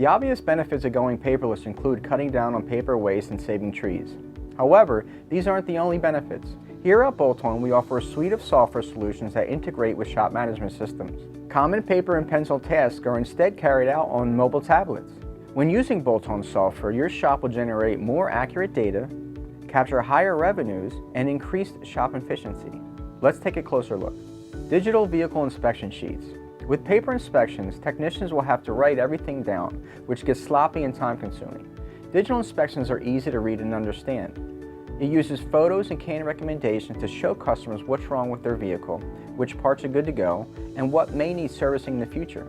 The obvious benefits of going paperless include cutting down on paper waste and saving trees. However, these aren't the only benefits. Here at Bolt-On, we offer a suite of software solutions that integrate with shop management systems. Common paper and pencil tasks are instead carried out on mobile tablets. When using Bolt-On software, your shop will generate more accurate data, capture higher revenues, and increase shop efficiency. Let's take a closer look. Digital vehicle inspection sheets. With paper inspections, technicians will have to write everything down, which gets sloppy and time-consuming. Digital inspections are easy to read and understand. It uses photos and canned recommendations to show customers what's wrong with their vehicle, which parts are good to go, and what may need servicing in the future.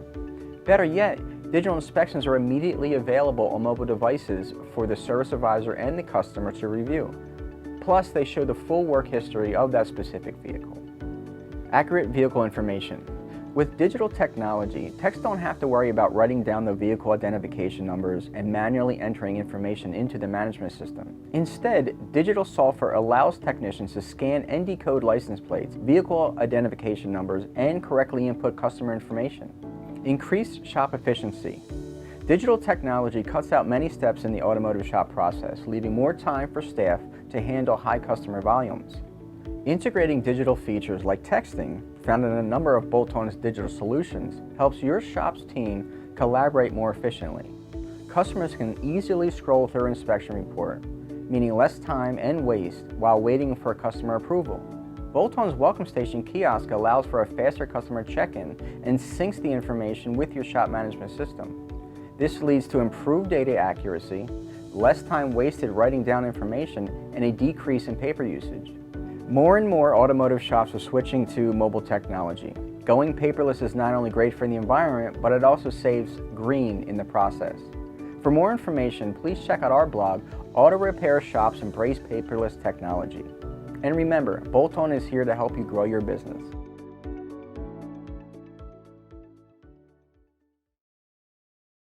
Better yet, digital inspections are immediately available on mobile devices for the service advisor and the customer to review. Plus, they show the full work history of that specific vehicle. Accurate vehicle information. With digital technology, techs don't have to worry about writing down the vehicle identification numbers and manually entering information into the management system. Instead, digital software allows technicians to scan and decode license plates, vehicle identification numbers, and correctly input customer information. Increased shop efficiency. Digital technology cuts out many steps in the automotive shop process, leaving more time for staff to handle high customer volumes. Integrating digital features like texting, found in a number of Bolt-On's digital solutions, helps your shop's team collaborate more efficiently. Customers can easily scroll through an inspection report, meaning less time and waste while waiting for customer approval. Bolt-On's Welcome Station kiosk allows for a faster customer check-in and syncs the information with your shop management system. This leads to improved data accuracy, less time wasted writing down information, and a decrease in paper usage. More and more automotive shops are switching to mobile technology. Going paperless is not only great for the environment, but it also saves green in the process. For more information, please check out our blog, Auto Repair Shops Embrace Paperless Technology. And remember, Bolt-On is here to help you grow your business.